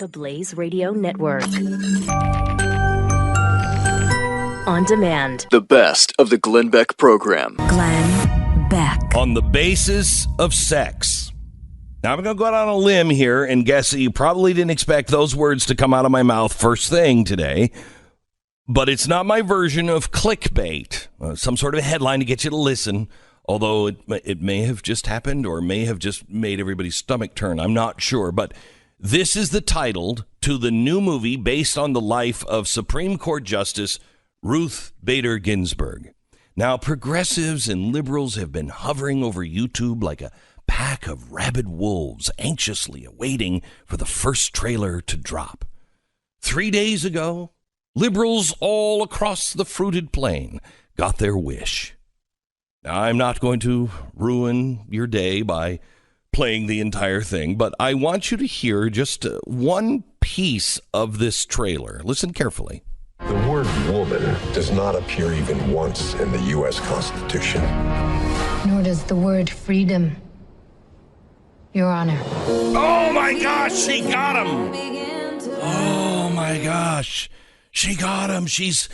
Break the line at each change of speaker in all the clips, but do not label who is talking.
TheBlaze Radio Network. On demand.
The best of the Glenn Beck Program.
Glenn Beck.
On the basis of sex. Now, I'm going to go out on a limb here and guess that you probably didn't expect those words to come out of my mouth first thing today. But it's not my version of clickbait, some sort of headline to get you to listen. Although it may have just happened or may have just made everybody's stomach turn. I'm not sure. But this is the title to the new movie based on the life of Supreme Court Justice Ruth Bader Ginsburg. Now, progressives and liberals have been hovering over YouTube like a pack of rabid wolves, anxiously awaiting for the first trailer to drop. 3 days ago, liberals all across the fruited plain got their wish. Now, I'm not going to ruin your day by playing the entire thing, but I want you to hear just one piece of this trailer. Listen carefully.
The word woman does not appear even once in the U.S. Constitution.
Nor does the word freedom, Your Honor.
Oh, my gosh, she got him. Oh, my gosh. She got him. She's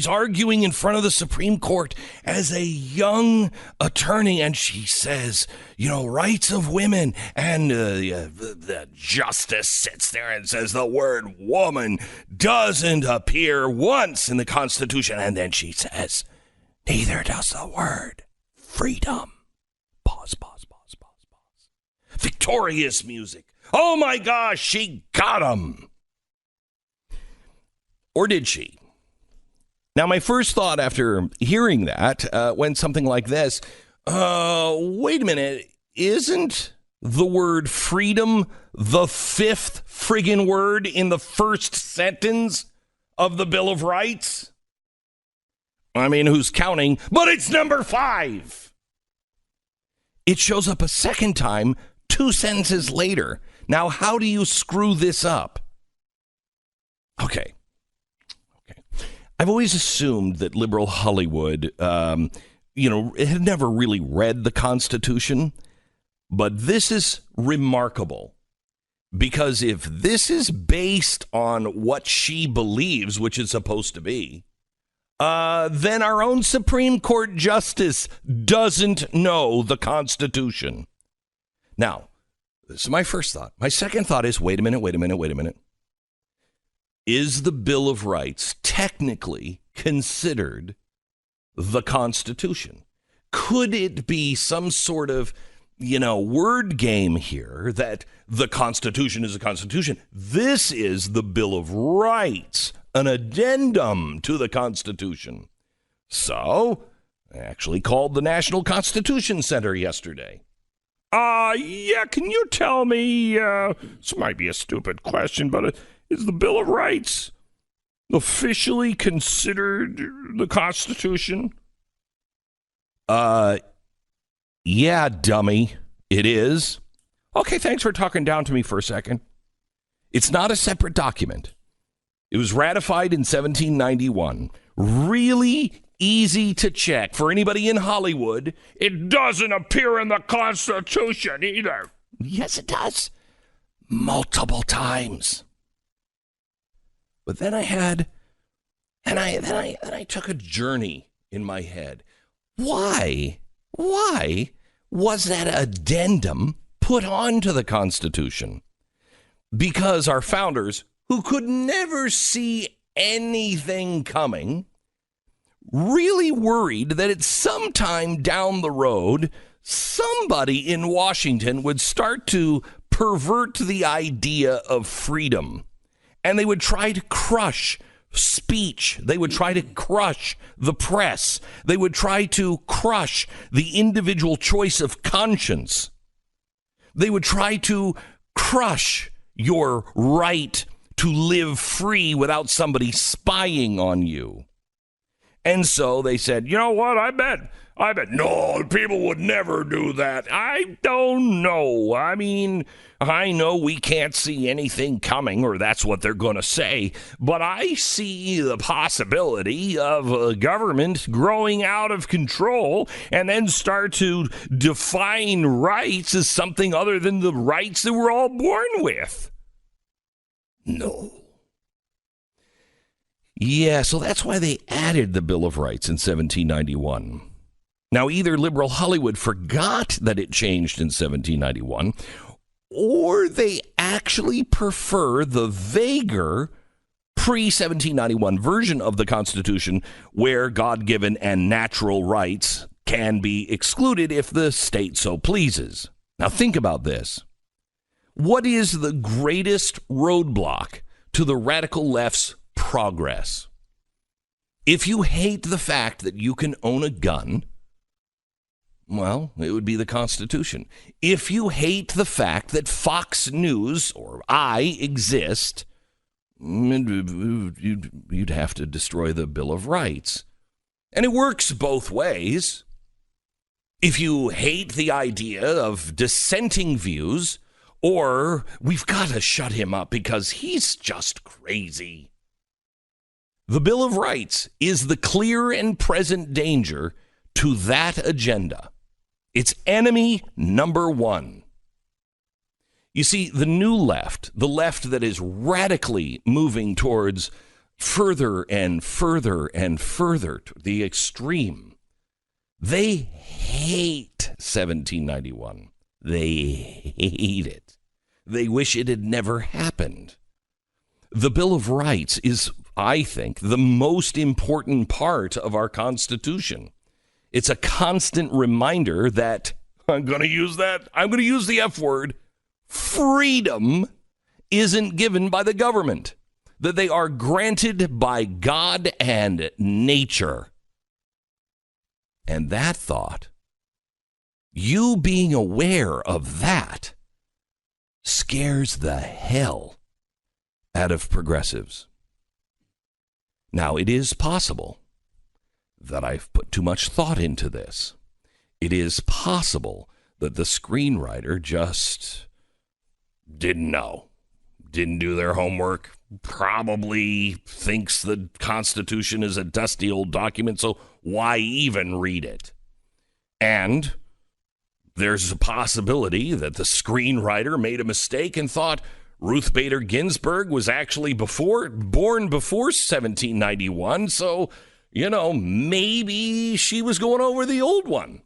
arguing in front of the Supreme Court as a young attorney, and she says, you know, rights of women. And the justice sits there and says the word woman doesn't appear once in the Constitution. And then she says, neither does the word freedom. Pause. Victorious music. Oh, my gosh, she got him. Or did she? Now, my first thought after hearing that went something like this. Wait a minute. Isn't the word freedom the fifth friggin' word in the first sentence of the Bill of Rights? I mean, who's counting? But it's number 5. It shows up a second time 2 sentences later. Now, how do you screw this up? Okay. I've always assumed that liberal Hollywood, it had never really read the Constitution. But this is remarkable. Because if this is based on what she believes, which it's supposed to be, then our own Supreme Court Justice doesn't know the Constitution. Now, this is my first thought. My second thought is, wait a minute. Is the Bill of Rights technically considered the Constitution? Could it be some sort of, word game here that the Constitution is a Constitution? This is the Bill of Rights, an addendum to the Constitution. So, I actually called the National Constitution Center yesterday. Can you tell me, this might be a stupid question, but is the Bill of Rights officially considered the Constitution? Yeah, dummy. It is. Okay, thanks for talking down to me for a second. It's not a separate document. It was ratified in 1791. Really easy to check. For anybody in Hollywood, it doesn't appear in the Constitution either. Yes, it does. Multiple times. But then I took a journey in my head. Why was that addendum put onto the Constitution? Because our founders, who could never see anything coming, really worried that at some time down the road, somebody in Washington would start to pervert the idea of freedom. And they would try to crush speech. They would try to crush the press. They would try to crush the individual choice of conscience. They would try to crush your right to live free without somebody spying on you. And so they said, you know what, I bet, no, people would never do that. I don't know. I mean, I know we can't see anything coming, or that's what they're going to say, but I see the possibility of a government growing out of control and then start to define rights as something other than the rights that we're all born with. No. Yeah, so that's why they added the Bill of Rights in 1791. Now, either liberal Hollywood forgot that it changed in 1791, or they actually prefer the vaguer pre-1791 version of the Constitution where God-given and natural rights can be excluded if the state so pleases. Now, think about this. What is the greatest roadblock to the radical left's progress? If you hate the fact that you can own a gun, well, it would be the Constitution. If you hate the fact that Fox News or I exist, you'd have to destroy the Bill of Rights. And it works both ways. If you hate the idea of dissenting views, or we've got to shut him up because he's just crazy. The Bill of Rights is the clear and present danger to that agenda. It's enemy number one. You see, the new left, the left that is radically moving towards further and further and further to the extreme, they hate 1791. They hate it. They wish it had never happened. The Bill of Rights is, I think, the most important part of our Constitution. It's a constant reminder that, I'm going to use the F word, freedom isn't given by the government, that they are granted by God and nature. And that thought, you being aware of that, scares the hell out of progressives. Now, it is possible that I've put too much thought into this. It is possible that the screenwriter just didn't know, didn't do their homework, probably thinks the Constitution is a dusty old document, so why even read it? And there's a possibility that the screenwriter made a mistake and thought Ruth Bader Ginsburg was actually born before 1791, so, maybe she was going over the old one.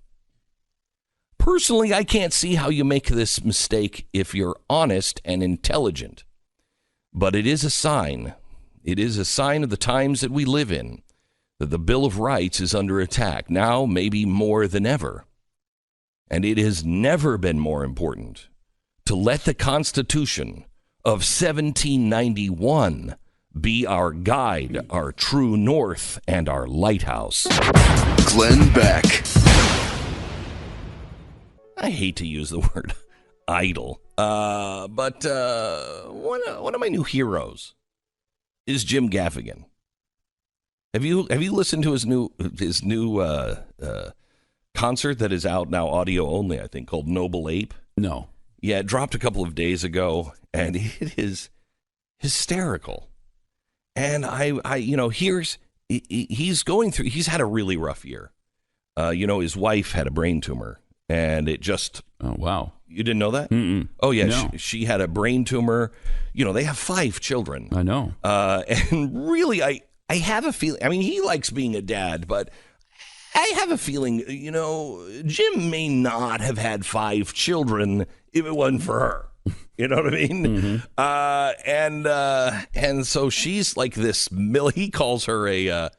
Personally, I can't see how you make this mistake if you're honest and intelligent. But it is a sign. It is a sign of the times that we live in, that the Bill of Rights is under attack, now maybe more than ever. And it has never been more important to let the Constitution of 1791 be our guide, our true north, and our lighthouse.
Glenn Beck.
I hate to use the word idol, but one of my new heroes is Jim Gaffigan. Have you listened to his new concert that is out now, audio only, I think, called Noble Ape?
No.
Yeah, it dropped a couple of days ago, and it is hysterical. And he's going through. He's had a really rough year. His wife had a brain tumor. And it just...
Oh, wow.
You didn't know that?
Mm-mm.
Oh, yeah.
No.
She had a brain tumor. They have 5 children.
I know.
And really, I have a feeling... I mean, he likes being a dad, but I have a feeling, Jim may not have had 5 children if it wasn't for her. You know what I mean? Mm-hmm. And so she's like this... He calls her a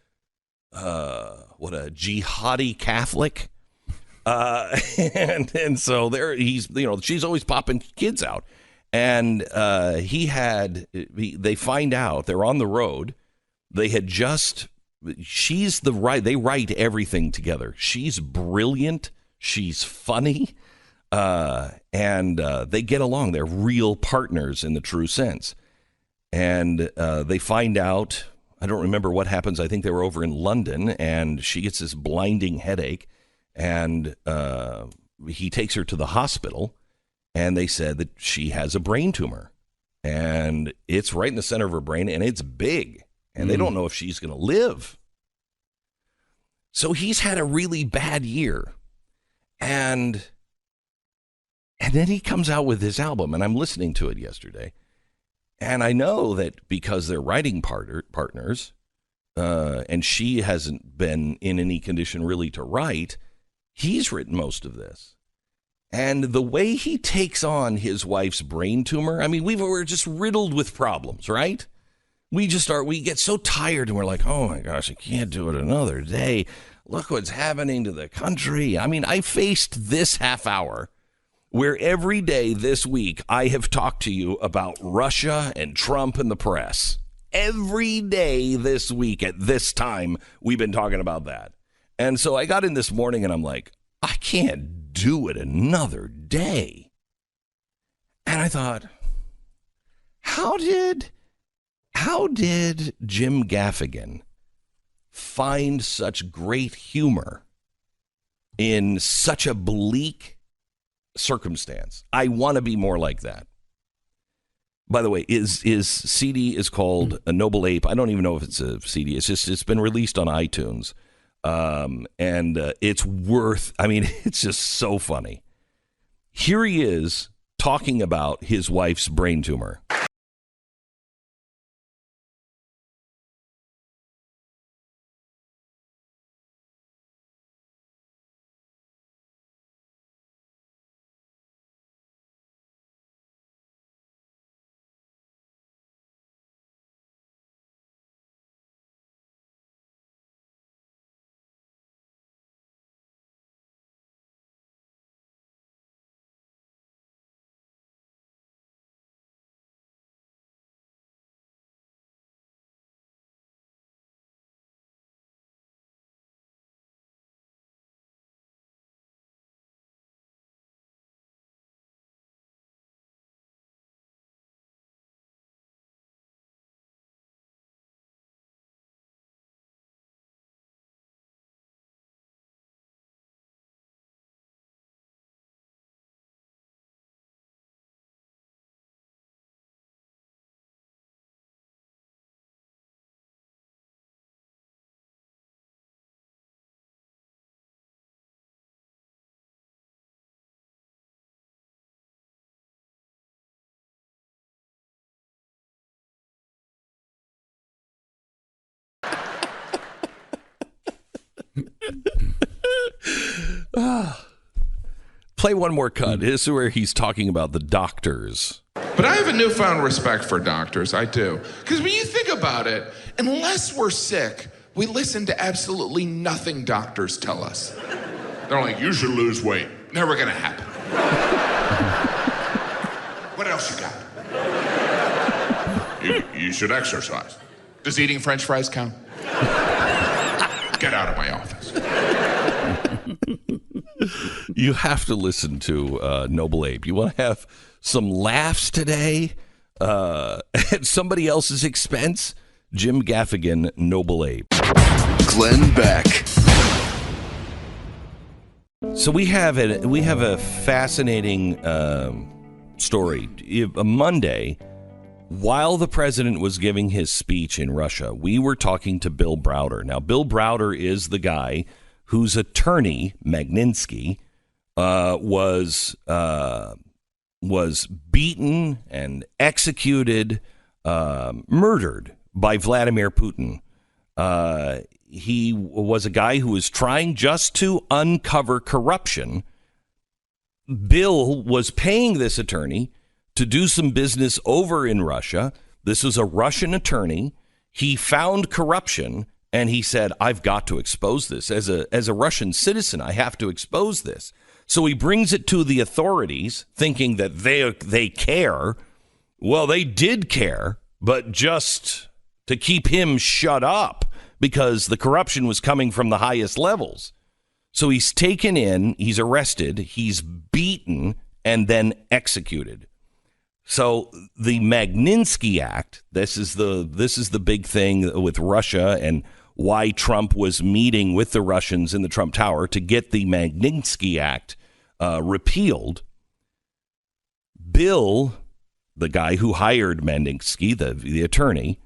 jihadi Catholic. And so there he's, she's always popping kids out, and they find out they're on the road. They write everything together. She's brilliant. She's funny. And they get along. They're real partners in the true sense. And they find out, I don't remember what happens. I think they were over in London, and she gets this blinding headache. And he takes her to the hospital, and they said that she has a brain tumor, and it's right in the center of her brain, and it's big, and they don't know if she's going to live. So he's had a really bad year, and then he comes out with this album, and I'm listening to it yesterday, And I know that because they're writing partners, and she hasn't been in any condition really to write, he's written most of this. And the way he takes on his wife's brain tumor, I mean, we're just riddled with problems, right? We get so tired and we're like, oh my gosh, I can't do it another day. Look what's happening to the country. I mean, I faced this half hour where every day this week I have talked to you about Russia and Trump and the press. Every day this week at this time, we've been talking about that. And so I got in this morning and I'm like, I can't do it another day. And I thought, how did Jim Gaffigan find such great humor in such a bleak circumstance? I want to be more like that. By the way, his CD is called A Noble Ape. I don't even know if it's a CD. It's been released on iTunes. And it's it's just so funny. Here he is talking about his wife's brain tumor. Play one more cut. This is where he's talking about the doctors.
But I have a newfound respect for doctors. I do. Because when you think about it, unless we're sick, we listen to absolutely nothing doctors tell us. They're like, you should lose weight. Never gonna happen. What else you got? You should exercise. Does eating French fries count? Get out of my office.
You have to listen to Noble Ape. You want to have some laughs today at somebody else's expense? Jim Gaffigan, Noble Ape.
Glenn Beck.
So we have a fascinating story. Monday, while the president was giving his speech in Russia, we were talking to Bill Browder. Now, Bill Browder is the guy whose attorney, Magnitsky, was beaten and executed, murdered by Vladimir Putin. He was a guy who was trying just to uncover corruption. Bill was paying this attorney to do some business over in Russia. This was a Russian attorney. He found corruption. And he said, I've got to expose this. As a Russian citizen, I have to expose this. So he brings it to the authorities, thinking that they care. Well, they did care, but just to keep him shut up because the corruption was coming from the highest levels. So he's taken in, he's arrested, he's beaten, and then executed. So the Magnitsky Act, this is the big thing with Russia and why Trump was meeting with the Russians in the Trump Tower to get the Magnitsky Act repealed. Bill, the guy who hired Magnitsky, the attorney,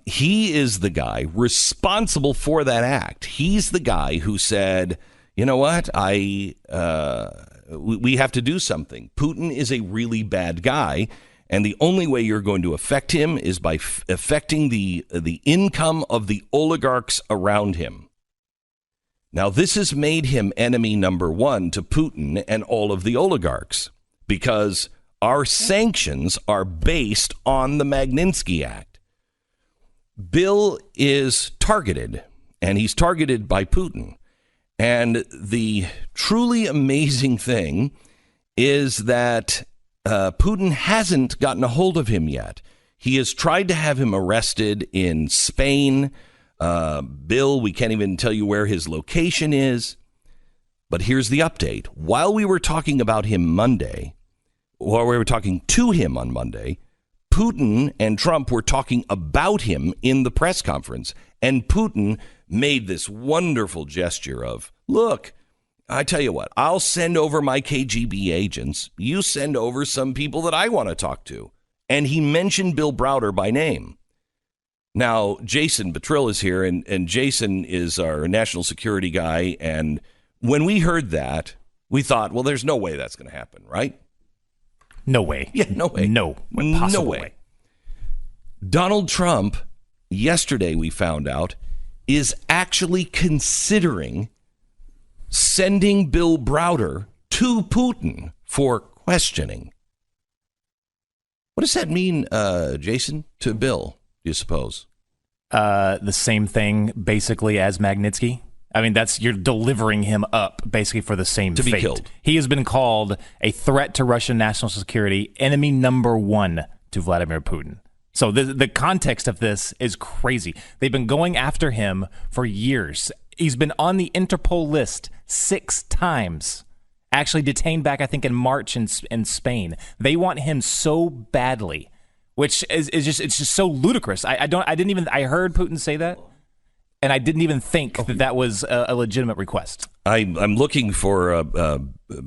he is the guy responsible for that act. He's the guy who said, you know what, we have to do something. Putin is a really bad guy. And the only way you're going to affect him is by affecting the income of the oligarchs around him. Now, this has made him enemy number one to Putin and all of the oligarchs, because our sanctions are based on the Magnitsky Act. Bill is targeted, and he's targeted by Putin. And the truly amazing thing is that Putin hasn't gotten a hold of him yet. He has tried to have him arrested in Spain. Bill, we can't even tell you where his location is. But here's the update. While we were talking about him Monday, while we were talking to him on Monday, Putin and Trump were talking about him in the press conference. And Putin made this wonderful gesture of, look, I tell you what, I'll send over my KGB agents. You send over some people that I want to talk to. And he mentioned Bill Browder by name. Now, Jason Buttrill is here, and Jason is our national security guy. And when we heard that, we thought, well, there's no way that's going to happen, right?
No way.
Yeah, no way.
No way.
Donald Trump, yesterday we found out, is actually considering sending Bill Browder to Putin for questioning. What does that mean, Jason, to Bill, do you suppose?
The same thing, basically, as Magnitsky. I mean, you're delivering him up, basically, for the same
to
fate.
Be killed.
He has been called a threat to Russian national security, enemy number one to Vladimir Putin. So the context of this is crazy. They've been going after him for years. He's been on the Interpol list 6 times. Actually detained back, I think, in March in Spain. They want him so badly, which is just so ludicrous. I heard Putin say that, and I didn't even think that was a legitimate request.
I'm looking for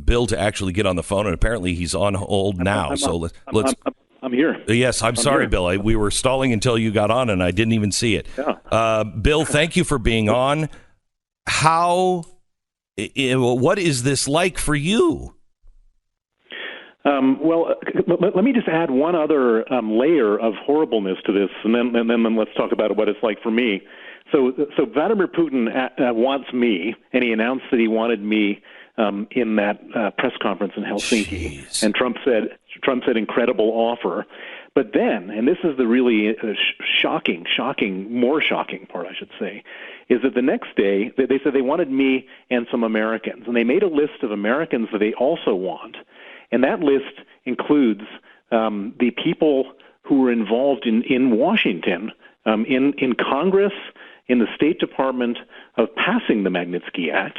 Bill to actually get on the phone, and apparently he's on hold now. Let's.
I'm here.
Yes, I'm sorry,
here.
Bill. We were stalling until you got on, and I didn't even see it.
Yeah.
Bill, thank you for being on. What is this like for you?
Well, let me just add one other layer of horribleness to this, and then let's talk about what it's like for me. So Vladimir Putin wants me, and he announced that he wanted me in that press conference in Helsinki.
Jeez.
And Trump said incredible offer. But then, and this is the really more shocking part, I should say, is that the next day they said they wanted me and some Americans, and they made a list of Americans that they also want, and that list includes the people who were involved in Washington, in Congress, in the State Department of passing the Magnitsky Act,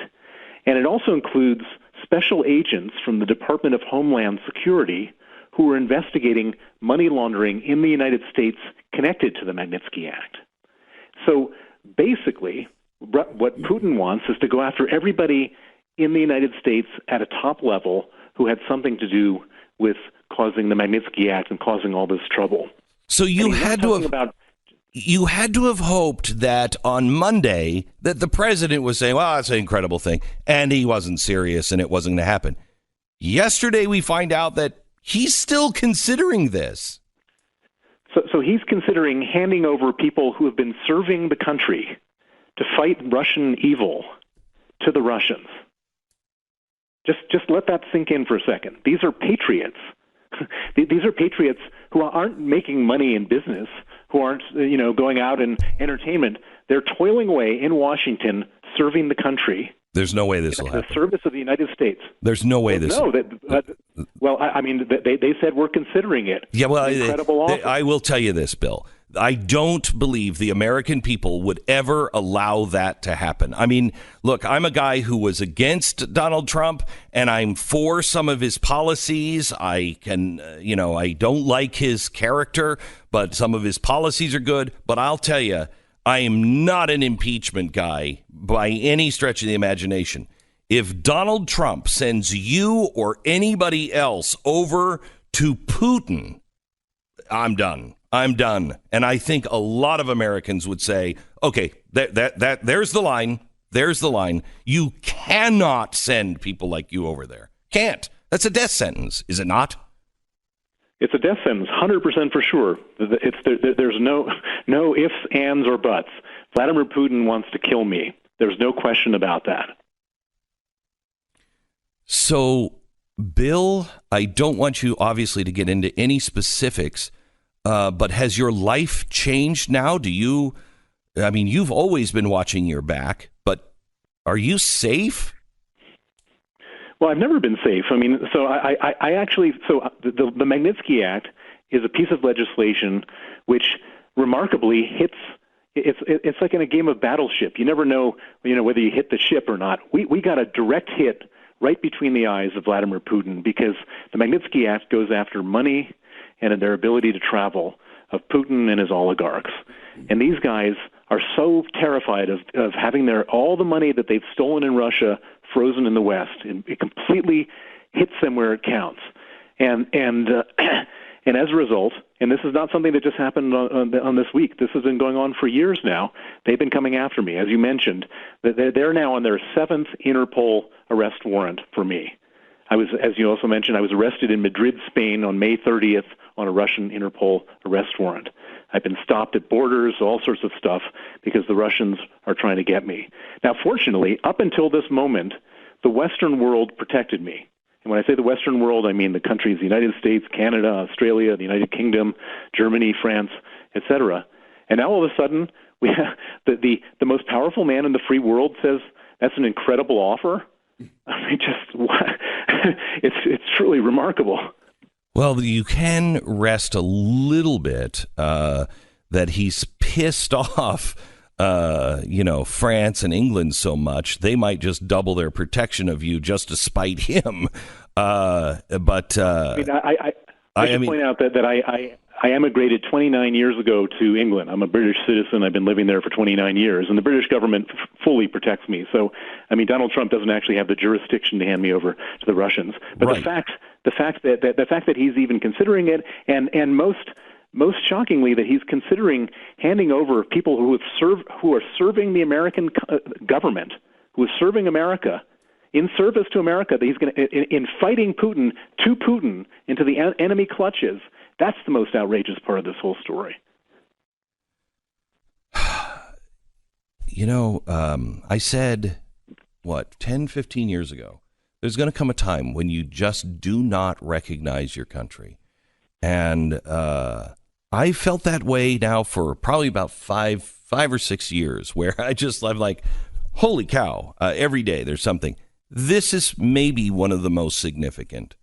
and it also includes special agents from the Department of Homeland Security who were investigating money laundering in the United States connected to the Magnitsky Act. So basically, what Putin wants is to go after everybody in the United States at a top level who had something to do with causing the Magnitsky Act and causing all this trouble.
So you had to have hoped that on Monday that the president was saying, well, that's an incredible thing, and he wasn't serious and it wasn't going to happen. Yesterday we find out that he's still considering this.
So he's considering handing over people who have been serving the country to fight Russian evil to the Russians. Just let that sink in for a second. These are patriots. These are patriots who aren't making money in business, who aren't going out in entertainment. They're toiling away in Washington, serving the country.
There's no way this will happen.
The service of the United States.
There's no way this.
No, they said we're considering it.
Yeah, well,
incredible offer.
I will tell you this, Bill. I don't believe the American people would ever allow that to happen. I mean, look, I'm a guy who was against Donald Trump, and I'm for some of his policies. I don't like his character, but some of his policies are good. But I'll tell you, I am not an impeachment guy by any stretch of the imagination. If Donald Trump sends you or anybody else over to Putin, I'm done. And I think a lot of Americans would say, okay, there's the line. There's the line. You cannot send people like you over there. Can't. That's a death sentence, is it not?
It's a death sentence, 100% for sure. There's no ifs, ands, or buts. Vladimir Putin wants to kill me. There's no question about that.
So, Bill, I don't want you, obviously, to get into any specifics, but has your life changed now? You've always been watching your back, but are you safe?
Well, I've never been safe. The Magnitsky Act is a piece of legislation which remarkably hits. It's like in a game of Battleship. You never know, whether you hit the ship or not. We got a direct hit right between the eyes of Vladimir Putin because the Magnitsky Act goes after money and their ability to travel of Putin and his oligarchs. And these guys are so terrified of having all the money that they've stolen in Russia frozen in the West, and it completely hits them where it counts. And as a result, and this is not something that just happened on this week. This has been going on for years now. They've been coming after me, as you mentioned. They're now on their 7th Interpol arrest warrant for me. As you also mentioned, I was arrested in Madrid, Spain on May 30th on a Russian Interpol arrest warrant. I've been stopped at borders, all sorts of stuff, because the Russians are trying to get me. Now, fortunately, up until this moment, the Western world protected me. And when I say the Western world, I mean the countries, the United States, Canada, Australia, the United Kingdom, Germany, France, etc. And now all of a sudden, we have the most powerful man in the free world says, that's an incredible offer. It's truly remarkable.
Well, you can rest a little bit that he's pissed off, France and England so much, they might just double their protection of you just to spite him. I should point
out that I emigrated 29 years ago to England. I'm a British citizen. I've been living there for 29 years, and the British government fully protects me. So, Donald Trump doesn't actually have the jurisdiction to hand me over to the Russians. But
right.
the fact that he's even considering it, and most shockingly, that he's considering handing over people who are serving the American government, who is serving America, in service to America, that he's going to, in fighting Putin, to Putin, into the enemy clutches. That's the most outrageous part of this whole story.
I said, 10, 15 years ago, there's going to come a time when you just do not recognize your country. And I felt that way now for probably about five or 6 years, where I'm like, holy cow, every day there's something. This is maybe one of the most significant.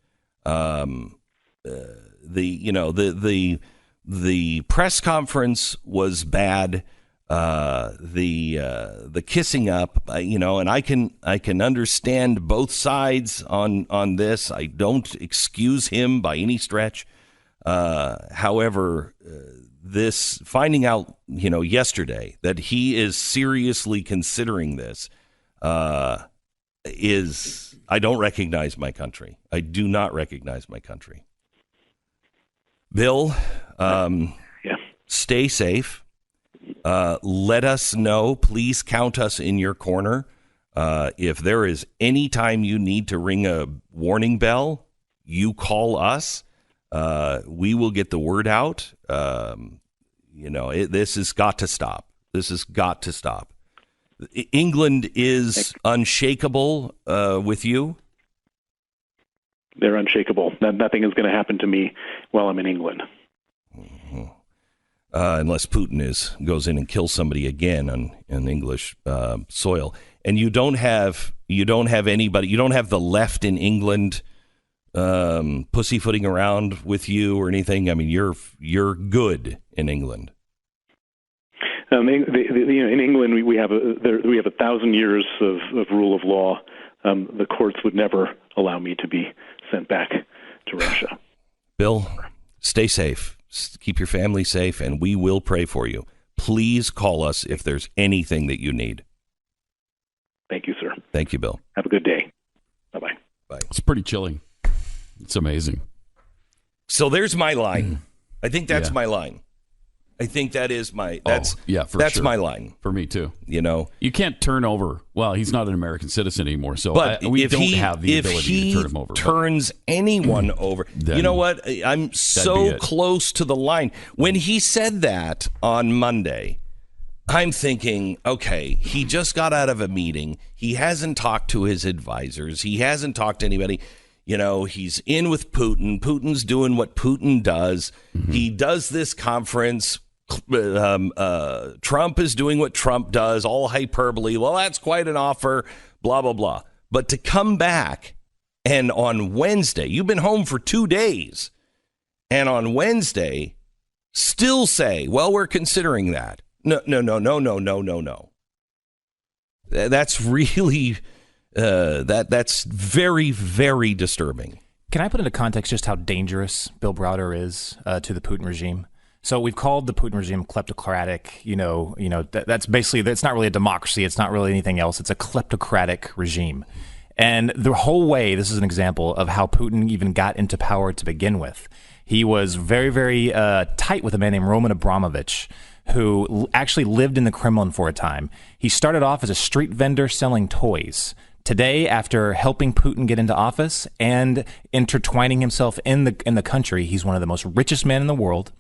The press conference was bad. The kissing up, and I can understand both sides on this. I don't excuse him by any stretch. However, this finding out, yesterday that he is seriously considering this, I don't recognize my country. I do not recognize my country. Bill, Stay safe. Let us know. Please count us in your corner. If there is any time you need to ring a warning bell, you call us. We will get the word out. This has got to stop. This has got to stop. England is unshakable with you.
They're unshakable. Nothing is going to happen to me while I'm in England.
Unless Putin goes in and kills somebody again on English soil, and you don't have anybody. You don't have the left in England pussyfooting around with you or anything. I mean, you're good in England.
In England, we have 1,000 years of rule of law. The courts would never allow me to be sent back to Russia.
Bill, stay safe. Keep your family safe, and we will pray for you. Please call us if there's anything that you need.
Thank you, sir.
Thank you, Bill.
Have a good day. Bye-bye.
Bye.
It's pretty chilling. It's amazing.
So there's my line. I think that's my line. I think that is my
that's sure.
my line
for me too.
You
can't turn over. Well, he's not an American citizen anymore, so
we
don't have the ability to turn him over.
Turns anyone over, you know what? I'm so close to the line. When he said that on Monday, I'm thinking, okay, he just got out of a meeting. He hasn't talked to his advisors. He hasn't talked to anybody. He's in with Putin. Putin's doing what Putin does. Mm-hmm. He does this conference. Trump is doing what Trump does, all hyperbole. Well, that's quite an offer, blah, blah, blah. But to come back and on Wednesday, you've been home for 2 days, and on Wednesday still say, well, we're considering that. No. That's really, that's very, very disturbing.
Can I put into context just how dangerous Bill Browder is to the Putin regime? So we've called the Putin regime kleptocratic. That's basically, it's not really a democracy. It's not really anything else. It's a kleptocratic regime. And the whole way, this is an example of how Putin even got into power to begin with. He was very, very tight with a man named Roman Abramovich, who actually lived in the Kremlin for a time. He started off as a street vendor selling toys. Today, after helping Putin get into office and intertwining himself in the country, he's one of the most richest men in the world,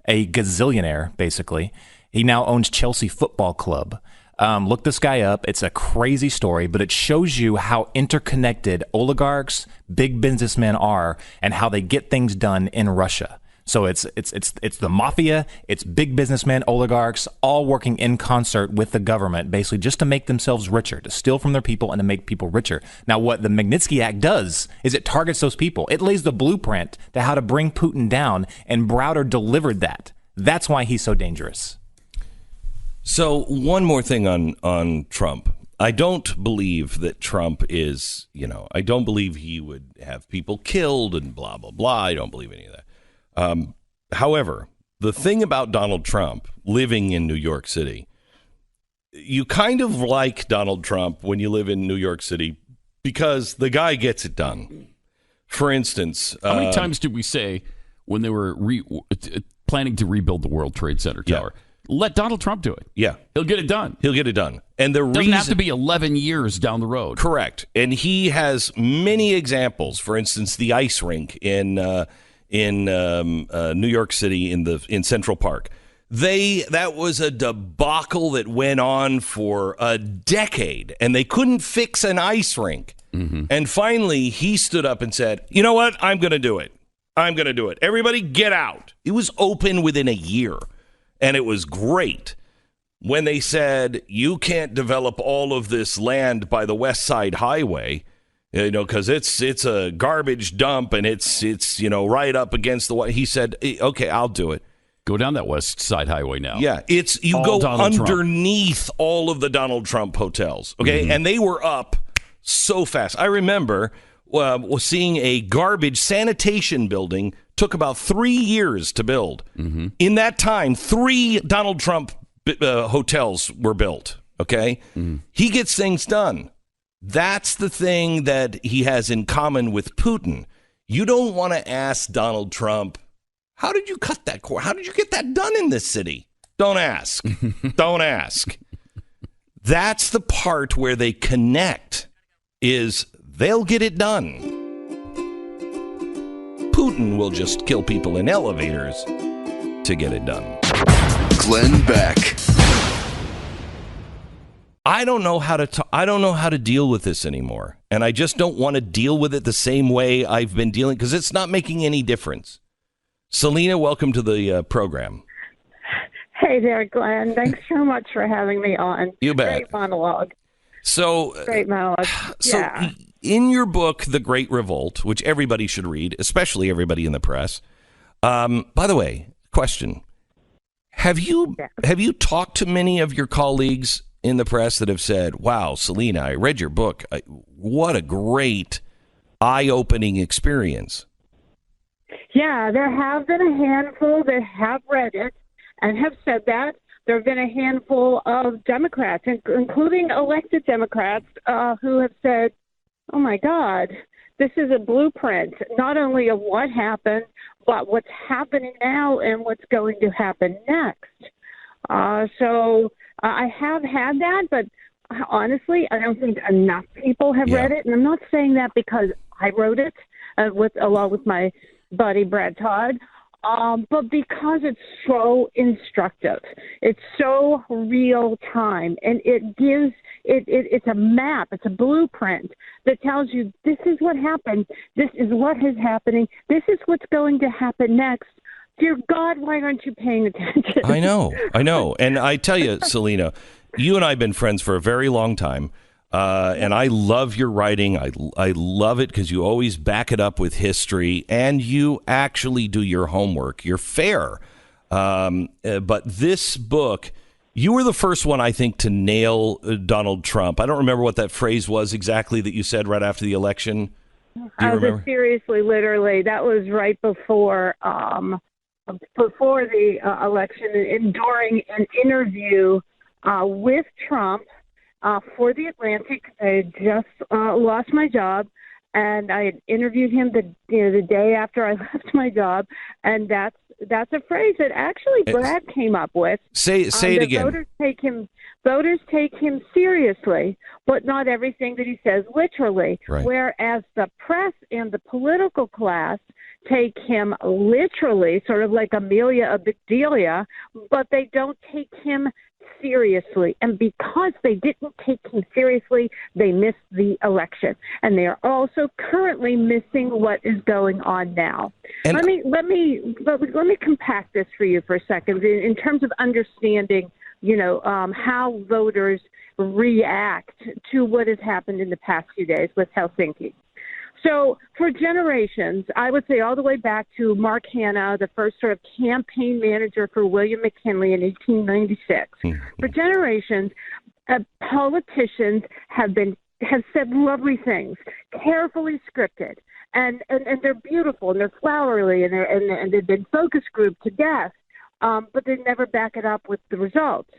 a gazillionaire, basically. He now owns Chelsea Football Club. Look this guy up. It's a crazy story, but it shows you how interconnected oligarchs, big businessmen are, and how they get things done in Russia. So it's the mafia, it's big businessmen, oligarchs, all working in concert with the government, basically just to make themselves richer, to steal from their people and to make people richer. Now, what the Magnitsky Act does is it targets those people. It lays the blueprint to how to bring Putin down, and Browder delivered that. That's why he's so dangerous.
So one more thing on Trump. I don't believe that Trump is, I don't believe he would have people killed and blah, blah, blah. I don't believe any of that. However, the thing about Donald Trump living in New York City, you kind of like Donald Trump when you live in New York City because the guy gets it done. For instance,
how many times did we say when they were planning to rebuild the World Trade Center tower, let Donald Trump do it?
Yeah.
He'll get it done.
And the
doesn't have to be 11 years down the road.
Correct. And he has many examples. For instance, the ice rink in New York City in Central Park. That was a debacle that went on for a decade, and they couldn't fix an ice rink. Mm-hmm. And finally, he stood up and said, "You know what? I'm going to do it. Everybody get out." It was open within a year, and it was great. When they said, "You can't develop all of this land by the West Side Highway," because it's a garbage dump and it's right up against the wall. He said, "Okay, I'll do it."
Go down that West Side Highway now.
Yeah, you go underneath all of the Donald Trump hotels. Okay, mm-hmm. And they were up so fast. I remember seeing a garbage sanitation building took about 3 years to build. Mm-hmm. In that time, 3 Donald Trump hotels were built. Okay, He gets things done. That's the thing that he has in common with Putin. You don't want to ask Donald Trump, how did you cut that cord? How did you get that done in this city? Don't ask. Don't ask. That's the part where they connect, is they'll get it done. Putin will just kill people in elevators to get it done.
Glenn Beck.
I don't know how to deal with this anymore, and I just don't want to deal with it the same way I've been dealing, because it's not making any difference. Selena, welcome to the program.
Hey there, Glenn. Thanks so much for having me on.
You bet.
Great monologue.
Great monologue. So, in your book, The Great Revolt, which everybody should read, especially everybody in the press. By the way, question: Have you talked to many of your colleagues in the press that have said, "Wow, Selena, I read your book. What a great, eye-opening experience"?
Yeah, there have been a handful that have read it and have said that. There have been a handful of Democrats, including elected Democrats, who have said, "Oh my God, this is a blueprint, not only of what happened, but what's happening now and what's going to happen next. So I have had that, but honestly, I don't think enough people have read it. And I'm not saying that because I wrote it along with my buddy Brad Todd, but because it's so instructive. It's so real time, and it gives it's a map, it's a blueprint that tells you this is what happened, this is what is happening, this is what's going to happen next. Dear God, why aren't you paying attention?
I know. And I tell you, Selena, you and I have been friends for a very long time. And I love your writing. I love it because you always back it up with history, and you actually do your homework. You're fair. But this book, you were the first one, I think, to nail Donald Trump. I don't remember what that phrase was exactly that you said right after the election. Do you remember?
Seriously, literally, that was right before the election, and during an interview with Trump for The Atlantic. I had just lost my job, and I had interviewed him the day after I left my job, and that's a phrase that actually Brad came up with.
Say it again.
Voters take him seriously, but not everything that he says literally.
Right.
Whereas the press and the political class take him literally, sort of like Amelia Bedelia, but they don't take him seriously. And because they didn't take him seriously, they missed the election. And they are also currently missing what is going on now. And let me compact this for you for a second in terms of understanding, how voters react to what has happened in the past few days with Helsinki. So for generations, I would say all the way back to Mark Hanna, the first sort of campaign manager for William McKinley in 1896. For generations, politicians have said lovely things, carefully scripted, and they're beautiful and they're flowery and they've been focus grouped to death, but they never back it up with the results.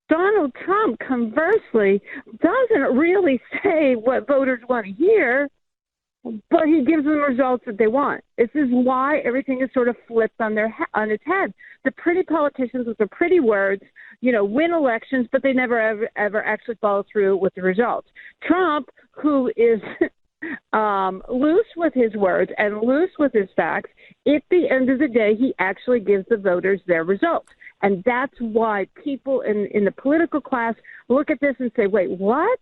Donald Trump, conversely, doesn't really say what voters want to hear, but he gives them results that they want. This is why everything is sort of flipped on its head. The pretty politicians with the pretty words, win elections, but they never ever actually follow through with the results. Trump, who is loose with his words and loose with his facts, at the end of the day, he actually gives the voters their results. And that's why people in the political class look at this and say, wait, what?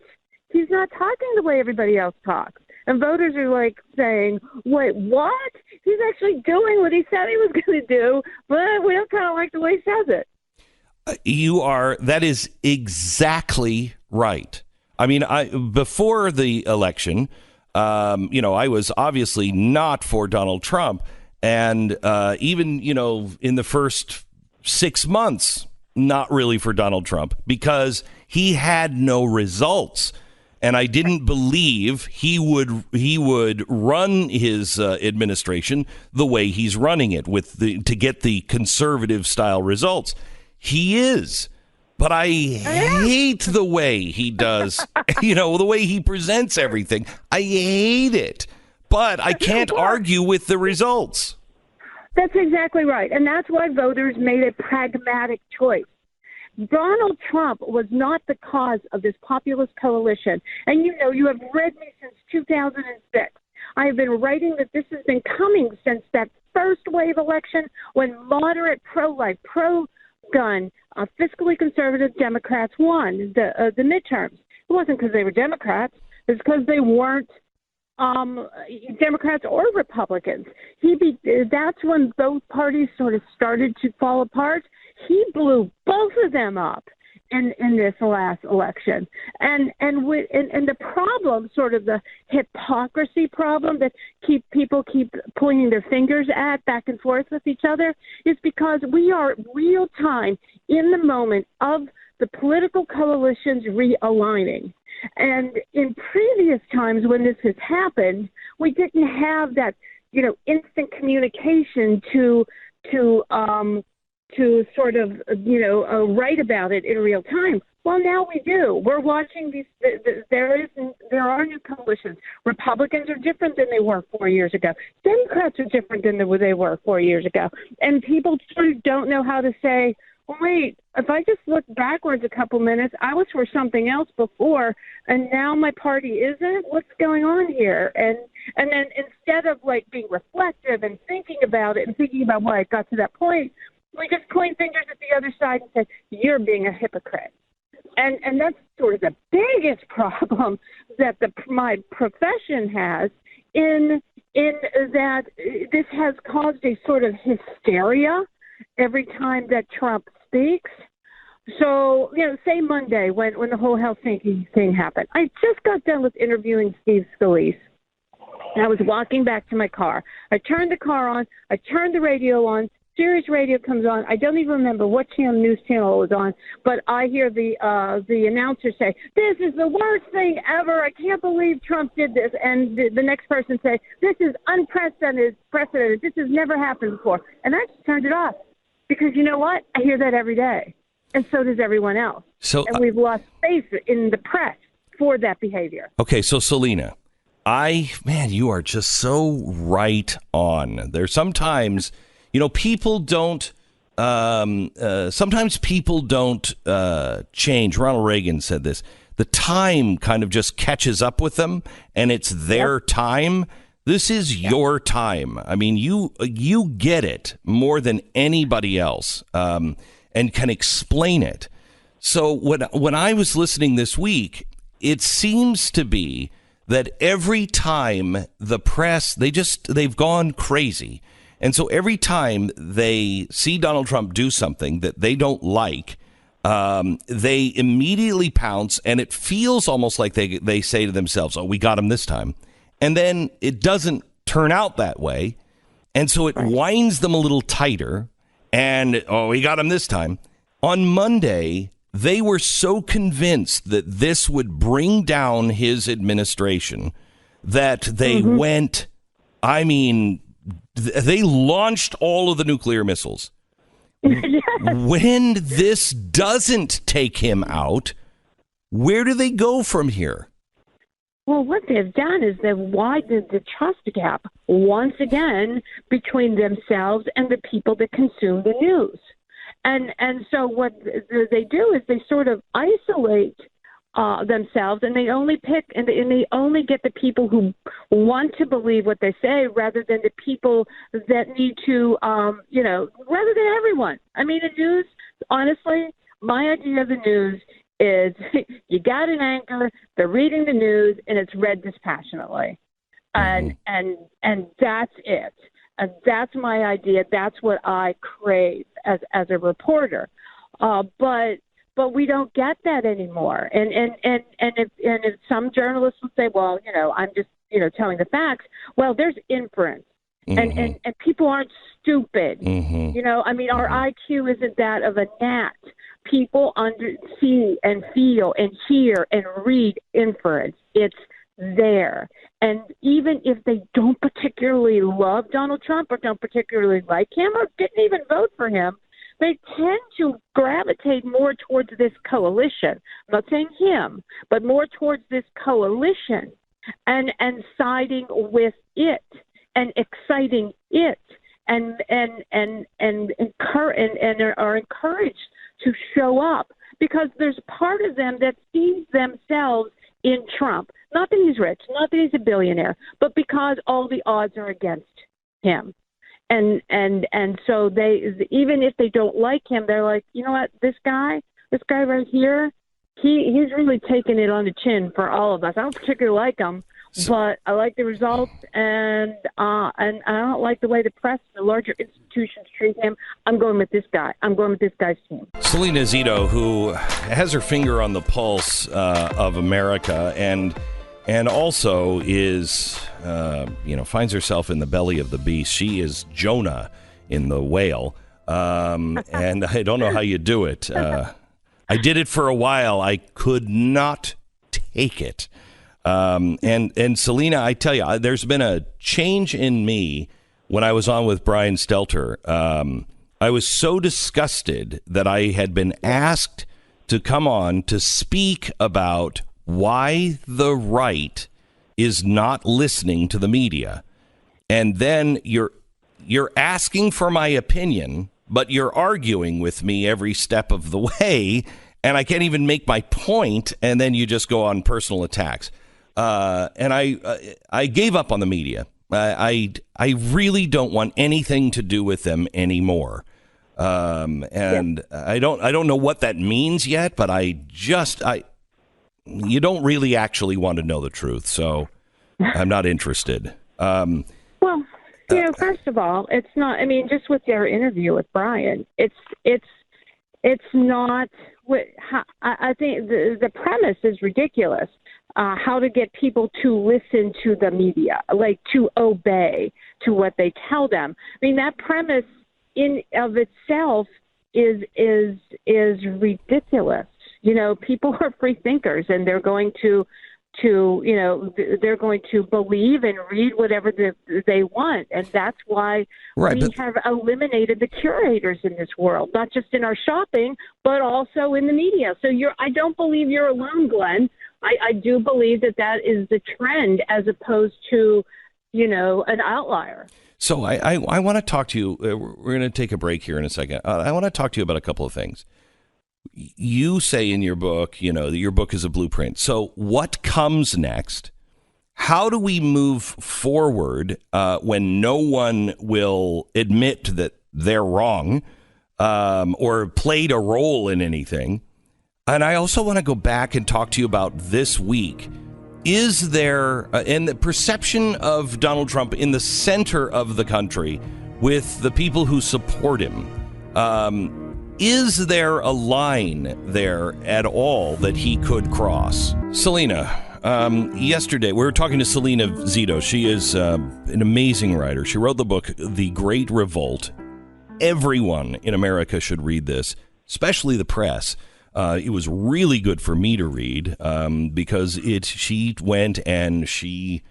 He's not talking the way everybody else talks. And voters are like saying, wait, what? He's actually doing what he said he was going to do, but we don't kind of like the way he says it.
That is exactly right. I mean, before the election, I was obviously not for Donald Trump. And even, in the first 6 months, not really for Donald Trump because he had no results. And I didn't believe he would run his administration the way he's running it to get the conservative style results. He is, but I hate the way he does, the way he presents everything. I hate it, but I can't argue with the results.
That's exactly right. And that's why voters made a pragmatic choice. Donald Trump was not the cause of this populist coalition. And you have read me since 2006. I have been writing that this has been coming since that first wave election when moderate, pro-life, pro-gun, fiscally conservative Democrats won the midterms. It wasn't because they were Democrats. It's because they weren't Democrats or Republicans. That's when both parties sort of started to fall apart. He blew both of them up in this last election, and the problem, sort of the hypocrisy problem that people keep pointing their fingers at back and forth with each other, is because we are real time in the moment of the political coalitions realigning. And in previous times when this has happened, we didn't have that, instant communication to sort of, write about it in real time. Well, now we do. We're watching these. There are new coalitions. Republicans are different than they were 4 years ago. Democrats are different than they were 4 years ago. And people sort of don't know how to say, well, wait, if I just look backwards a couple minutes, I was for something else before, and now my party isn't? What's going on here? And then instead of, like, being reflective and thinking about it and thinking about why it got to that point, we just point fingers at the other side and say, you're being a hypocrite. And that's sort of the biggest problem that my profession has in that this has caused a sort of hysteria every time that Trump speaks. So, say Monday when the whole Helsinki thing happened. I just got done with interviewing Steve Scalise. I was walking back to my car. I turned the car on. I turned the radio on. Sirius Radio comes on. I don't even remember what news channel it was on, but I hear the announcer say, "This is the worst thing ever. I can't believe Trump did this." And the next person say, "This is unprecedented. This has never happened before." And I just turned it off because you know what? I hear that every day, and so does everyone else. And we've lost faith in the press for that behavior.
Okay, so Selena, you are just so right on. There's sometimes. People don't. Sometimes people don't change. Ronald Reagan said this. The time kind of just catches up with them, and it's their time. This is your time. I mean, you get it more than anybody else, and can explain it. So when I was listening this week, it seems to be that every time the press, they've gone crazy. And so every time they see Donald Trump do something that they don't like, they immediately pounce, and it feels almost like they say to themselves, "Oh, we got him this time." And then it doesn't turn out that way. And so it winds them a little tighter, and, "Oh, we got him this time." On Monday, they were so convinced that this would bring down his administration that they went, they launched all of the nuclear missiles. When this doesn't take him out, where do they go from here?
Well, what they've done is they've widened the trust gap once again between themselves and the people that consume the news. And so what they do is they sort of isolate themselves, and they only pick and they only get the people who want to believe what they say, rather than the people that need to, rather than everyone. I mean, the news. Honestly, my idea of the news is you got an anchor, they're reading the news, and it's read dispassionately, and that's it. And that's my idea. That's what I crave as a reporter. But we don't get that anymore. And if some journalists will say, well, I'm just, telling the facts. Well, there's inference. And people aren't stupid. Our IQ isn't that of a gnat. People see and feel and hear and read inference. It's there. And even if they don't particularly love Donald Trump or don't particularly like him or didn't even vote for him, they tend to gravitate more towards this coalition. I'm not saying him, but more towards this coalition and siding with it and exciting it and are encouraged to show up because there's part of them that sees themselves in Trump. Not that he's rich, not that he's a billionaire, but because all the odds are against him. And so they, even if they don't like him, they're like, you know what, this guy right here, he's really taking it on the chin for all of us. I don't particularly like him, but I like the results, and I don't like the way the press, the larger institutions treat him. I'm going with this guy. I'm going with this guy's team.
Selena Zito, who has her finger on the pulse of America, and also is, finds herself in the belly of the beast. She is Jonah in the whale, and I don't know how you do it. I did it for a while. I could not take it. And Selena, I tell you, there's been a change in me when I was on with Brian Stelter. I was so disgusted that I had been asked to come on to speak about why the right is not listening to the media. And then you're asking for my opinion, but you're arguing with me every step of the way, and I can't even make my point, and then you just go on personal attacks. And I gave up on the media. I really don't want anything to do with them anymore. I don't know what that means yet, but you don't really actually want to know the truth, so I'm not interested.
Well, first of all, it's not. I mean, just with your interview with Brian, it's not. I think the premise is ridiculous. How to get people to listen to the media, like to obey to what they tell them. I mean, that premise in of itself is ridiculous. You know, people are free thinkers, and they're going to they're going to believe and read whatever they want, and that's why we have eliminated the curators in this world, not just in our shopping, but also in the media. So I don't believe you're alone, Glenn. I do believe that is the trend as opposed to, an outlier.
So I want to talk to you. We're going to take a break here in a second. I want to talk to you about a couple of things. You say in your book, that your book is a blueprint. So what comes next? How do we move forward when no one will admit that they're wrong or played a role in anything? And I also want to go back and talk to you about this week. Is there, and the perception of Donald Trump in the center of the country with the people who support him, is there a line there at all that he could cross? Selena, yesterday we were talking to Selena Zito. She is an amazing writer. She wrote the book, The Great Revolt. Everyone in America should read this, especially the press. It was really good for me to read because she went and she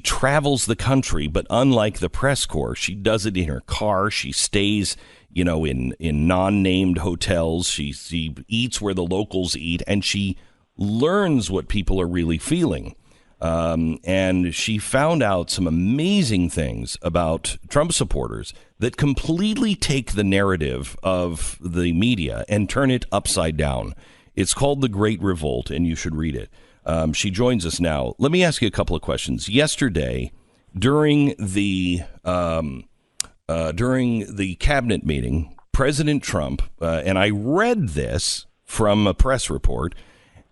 travels the country, but unlike the press corps, she does it in her car. She stays, in non-named hotels. She eats where the locals eat, and she learns what people are really feeling. And she found out some amazing things about Trump supporters that completely take the narrative of the media and turn it upside down. It's called The Great Revolt, and you should read it. She joins us now. Let me ask you a couple of questions. Yesterday, during the cabinet meeting, President Trump, and I read this from a press report,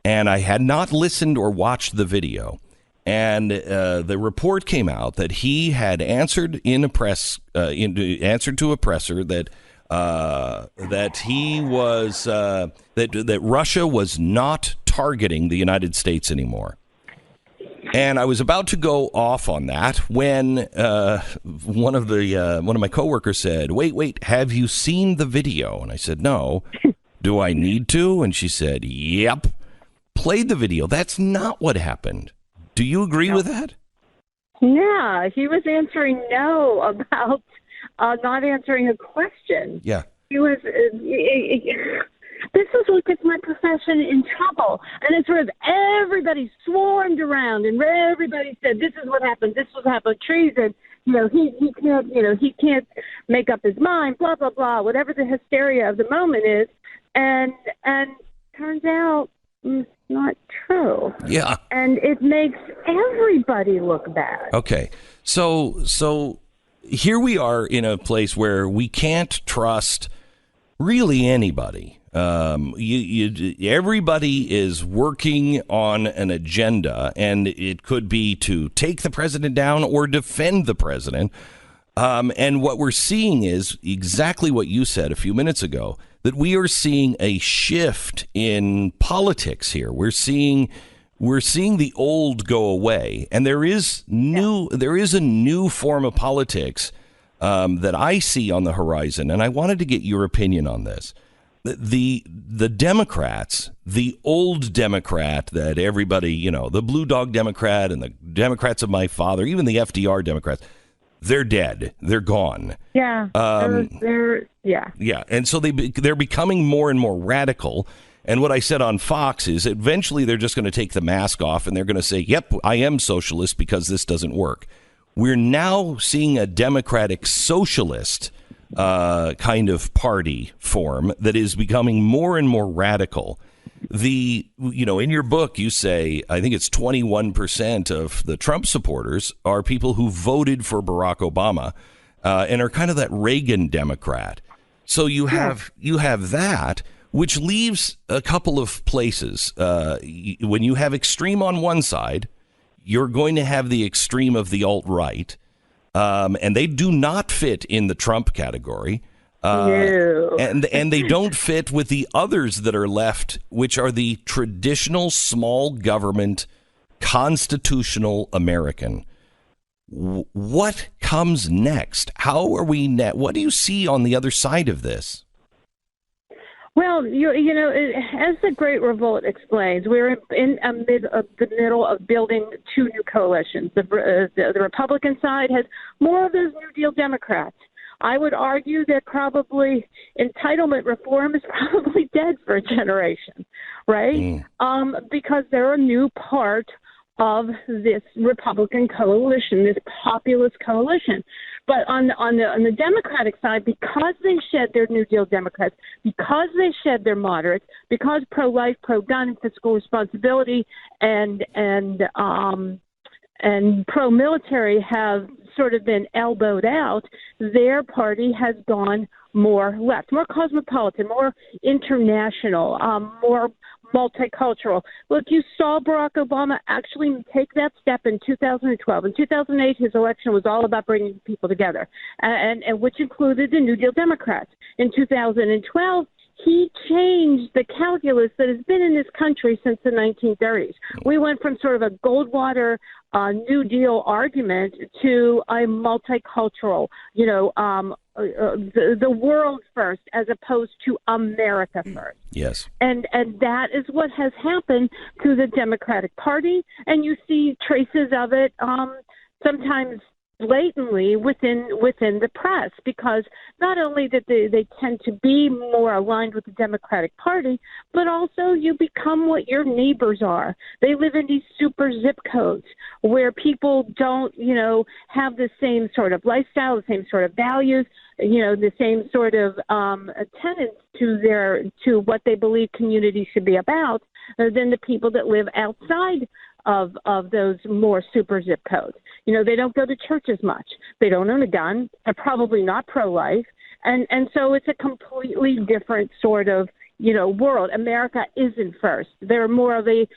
and I had not listened or watched the video. And the report came out that he had answered in a press, answered to a presser that he was that Russia was not targeting the United States anymore. And I was about to go off on that when one of my coworkers said, "Wait, have you seen the video?" And I said, "No." "Do I need to?" And she said, "Yep." Played the video. That's not what happened. Do you agree with that?
Yeah, he was answering no about not answering a question.
Yeah.
He was. This is what gets my profession in trouble. And it's sort of everybody swarmed around, and everybody said, "This is what happened. This was happened. Treason. He can't make up his mind. Blah blah blah. Whatever the hysteria of the moment is." And turns out it's not true.
Yeah.
And it makes everybody look bad.
Okay. So here we are in a place where we can't trust really anybody. Everybody is working on an agenda, and it could be to take the president down or defend the president. And what we're seeing is exactly what you said a few minutes ago, that we are seeing a shift in politics here. We're seeing the old go away, and there is a new form of politics that I see on the horizon, and I wanted to get your opinion on this. The Democrats, the old Democrat that everybody, the Blue Dog Democrat and the Democrats of my father, even the FDR Democrats, they're dead. They're gone.
Yeah. Yeah.
Yeah. And so they're becoming more and more radical. And what I said on Fox is eventually they're just going to take the mask off and they're going to say, yep, I am socialist because this doesn't work. We're now seeing a democratic socialist kind of party form that is becoming more and more radical. In your book, you say, I think it's 21% of the Trump supporters are people who voted for Barack Obama and are kind of that Reagan Democrat. So you have that, which leaves a couple of places. When you have extreme on one side, you're going to have the extreme of the alt-right, and they do not fit in the Trump category.
No.
And they don't fit with the others that are left, which are the traditional small government, constitutional American. What comes next? How are we what do you see on the other side of this?
Well, as the Great Revolt explains, we're in the middle of building two new coalitions. The Republican side has more of those New Deal Democrats. I would argue that probably entitlement reform is probably dead for a generation, right? Because they're a new part of this Republican coalition, this populist coalition. But on the Democratic side, because they shed their New Deal Democrats, because they shed their moderates, because pro-life, pro-gun, fiscal responsibility, and pro-military have sort of been elbowed out, their party has gone more left, more cosmopolitan, more international, more multicultural. Look, you saw Barack Obama actually take that step in 2012. In 2008, his election was all about bringing people together, and which included the New Deal Democrats. In 2012, he changed the calculus that has been in this country since the 1930s. We went from sort of a Goldwater New Deal argument to a multicultural, the world first as opposed to America first.
Yes.
And that is what has happened to the Democratic Party. And you see traces of it sometimes blatantly within the press, because not only that they tend to be more aligned with the Democratic Party, but also you become what your neighbors are. They live in these super zip codes where people don't, have the same sort of lifestyle, the same sort of values, the same sort of tenets to what they believe community should be about than the people that live outside of those more super zip codes. They don't go to church as much. They don't own a gun. They're probably not pro-life. And so it's a completely different sort of, world. America isn't first. They're more of they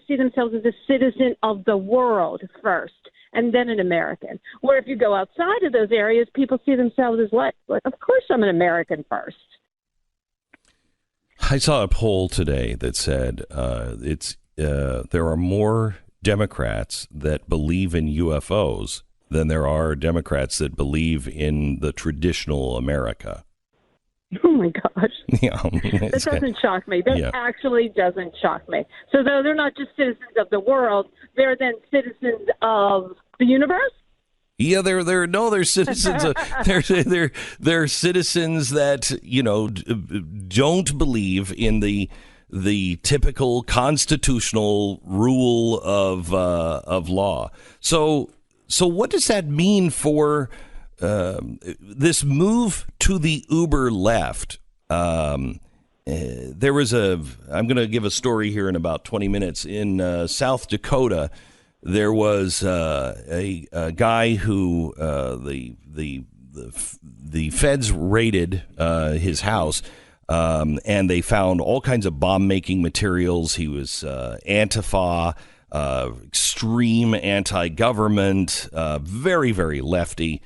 see themselves as a citizen of the world first, and then an American. Where if you go outside of those areas, people see themselves as what? Of course I'm an American first.
I saw a poll today that said there are more Democrats that believe in UFOs than there are Democrats that believe in the traditional America.
Oh, my gosh.
Yeah,
that doesn't shock me. That actually doesn't shock me. So though they're not just citizens of the world, they're then citizens of the universe?
Yeah, they're citizens. They're citizens that don't believe in the typical constitutional rule of law. So what does that mean for this move to the uber left? There was I'm going to give a story here in about 20 minutes in South Dakota. There was a guy who the feds raided his house, and they found all kinds of bomb-making materials. He was Antifa, extreme anti-government, very, very lefty.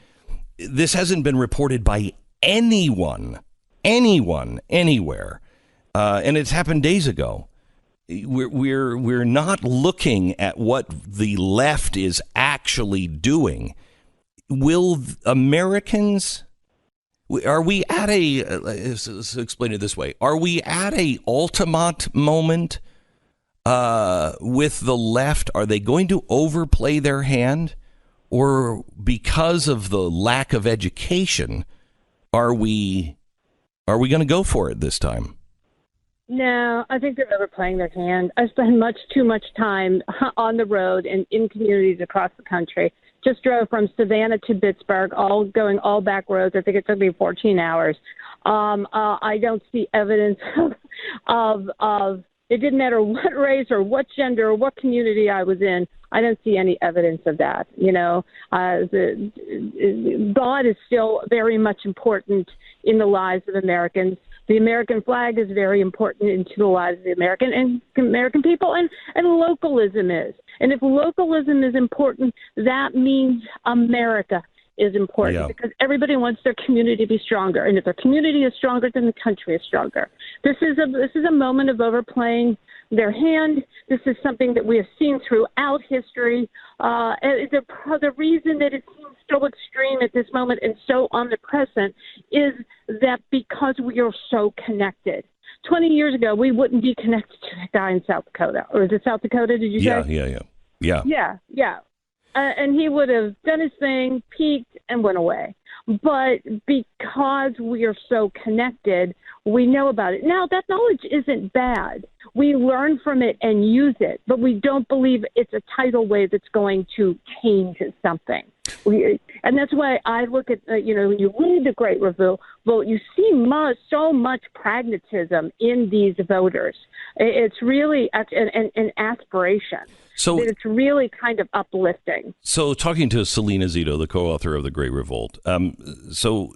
This hasn't been reported by anyone, anywhere, and it's happened days ago. We're not looking at what the left is actually doing. Will Americans? Are we at let's explain it this way. Are we at a ultimate moment with the left? Are they going to overplay their hand? Or because of the lack of education, are we going to go for it this time?
No, I think they're overplaying their hand. I spend much too much time on the road and in communities across the country. Just drove from Savannah to Pittsburgh, going all back roads. I think it took me 14 hours. I don't see evidence of it didn't matter what race or what gender or what community I was in. I don't see any evidence of that. God is still very much important in the lives of Americans. The American flag is very important into the lives of the American people, and localism is. And if localism is important, that means America is important because everybody wants their community to be stronger. And if their community is stronger, then the country is stronger. This is a moment of overplaying their hand. This is something that we have seen throughout history. The reason that it seems so extreme at this moment and so omnipresent is that because we are so connected. 20 years ago, we wouldn't be connected to that guy in South Dakota. Or is it South Dakota, did you say? Yeah. And he would have done his thing, peaked, and went away. But because we are so connected, we know about it. Now, that knowledge isn't bad. We learn from it and use it, but we don't believe it's a tidal wave that's going to change something. And that's why I look at, when you read the Great Revolt, you see so much pragmatism in these voters. It's really an aspiration. So it's really kind of uplifting.
So talking to Selena Zito, the co-author of The Great Revolt. So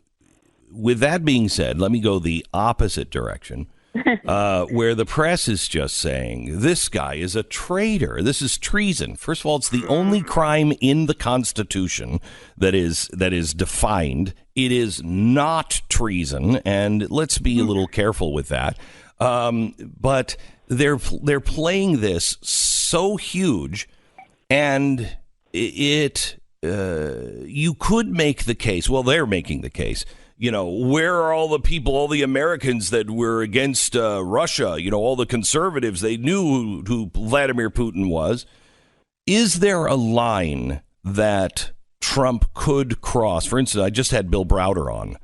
with that being said, let me go the opposite direction, where the press is just saying this guy is a traitor. This is treason. First of all, it's the only crime in the Constitution that is defined. It is not treason, and let's be a little careful with that. But they're playing this so huge, and you could make the case. Well, they're making the case. Where are all the people, all the Americans that were against Russia? All the conservatives, they knew who Vladimir Putin was. Is there a line that Trump could cross? For instance, I just had Bill Browder on.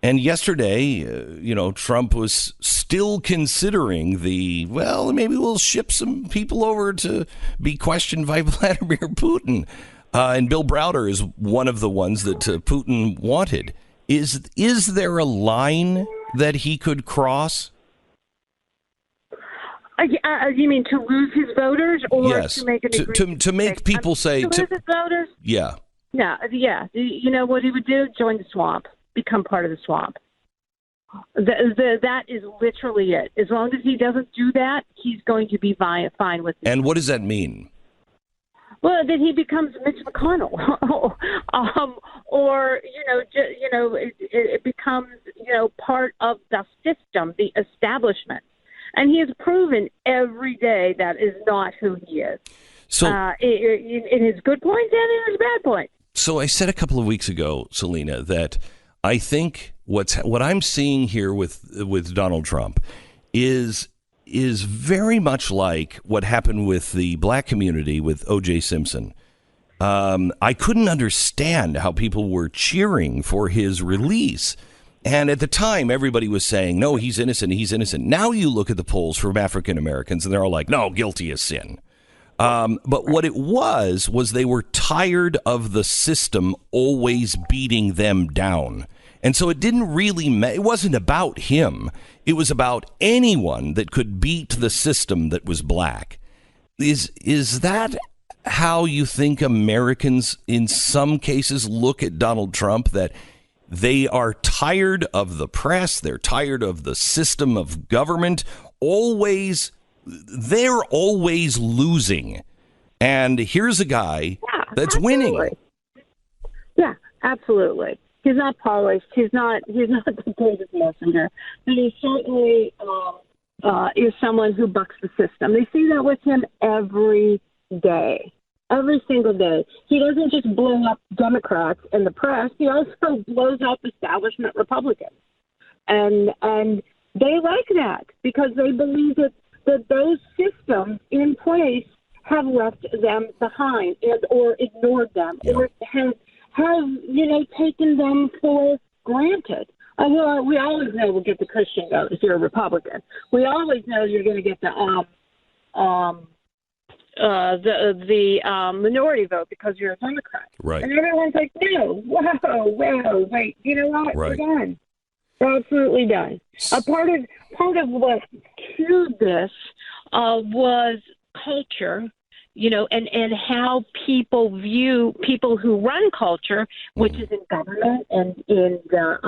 And yesterday, Trump was still considering maybe we'll ship some people over to be questioned by Vladimir Putin. And Bill Browder is one of the ones that Putin wanted. Is there a line that he could cross?
You mean to lose his voters, or
yes,
to make an agreement? To make
people say
to lose his voters?
Yeah.
Yeah. You know what he would do? Join the swamp. Become part of the swamp. That is literally it. As long as he doesn't do that, he's going to be fine with it.
And what does that mean?
Well, that he becomes Mitch McConnell, or it becomes part of the system, the establishment, and he has proven every day that is not who he is. So, in his good points and in his bad points.
So I said a couple of weeks ago, Selena, that I think what I'm seeing here with Donald Trump is very much like what happened with the black community with O.J. Simpson. I couldn't understand how people were cheering for his release. And at the time, everybody was saying, no, he's innocent, he's innocent. Now you look at the polls from African Americans, and they're all like, no, guilty as sin. But what it was they were tired of the system always beating them down. And so it didn't really it wasn't about him. It was about anyone that could beat the system that was black. Is that how you think Americans in some cases look at Donald Trump, that they are tired of the press, they're tired of the system of government, they're always losing. And here's a guy that's winning.
Yeah, absolutely. He's not polished. He's not the greatest messenger. But he certainly is someone who bucks the system. They see that with him every day, every single day. He doesn't just blow up Democrats in the press. He also blows up establishment Republicans. And they like that because they believe that those systems in place have left them behind or ignored them or have taken them for granted. Well, we always know we'll get the Christian vote if you're a Republican. We always know you're going to get the minority vote because you're a Democrat.
Right.
And everyone's like, no, whoa, wait. You know what?
Right.
We're done. We're absolutely done. Part of what cued this was culture, and how people view people who run culture, which is in government and in the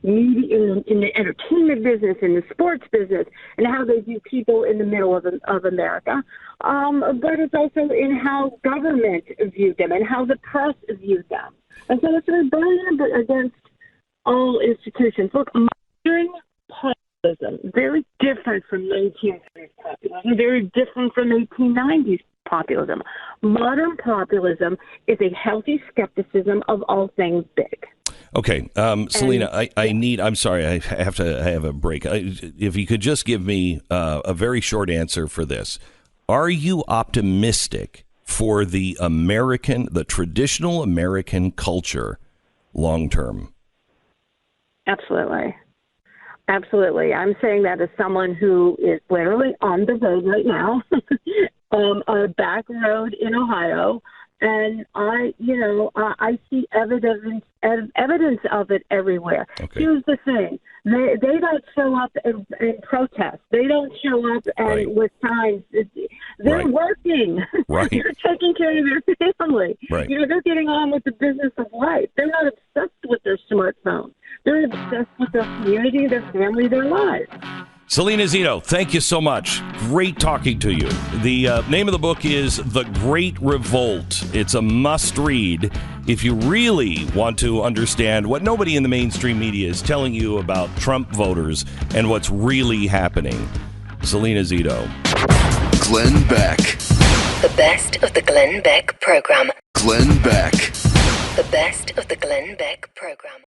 media, in the entertainment business, in the sports business, and how they view people in the middle of America. But it's also in how government viewed them and how the press viewed them. And so it's a rebellion against all institutions. Look, modern populism, very different from 1930s populism, very different from 1890s populism. Modern populism is a healthy skepticism of all things big.
Okay, Selena, I'm sorry, I have to have a break. If you could just give me a very short answer for this. Are you optimistic for the traditional American culture long term?
Absolutely. Absolutely. I'm saying that as someone who is literally on the road right now, a back road in Ohio, and I see evidence of it everywhere.
Okay.
Here's the thing: they don't show up and protest. They don't show up and with signs. They're working.
Right.
They're taking care of their family.
Right.
They're getting on with the business of life. They're not obsessed with their smartphone. They're obsessed with their community, their family, their lives.
Selena Zito, thank you so much. Great talking to you. The name of the book is The Great Revolt. It's a must-read if you really want to understand what nobody in the mainstream media is telling you about Trump voters and what's really happening. Selena Zito.
Glenn Beck.
The best of the Glenn Beck Program.
Glenn Beck.
The best of the Glenn Beck Program.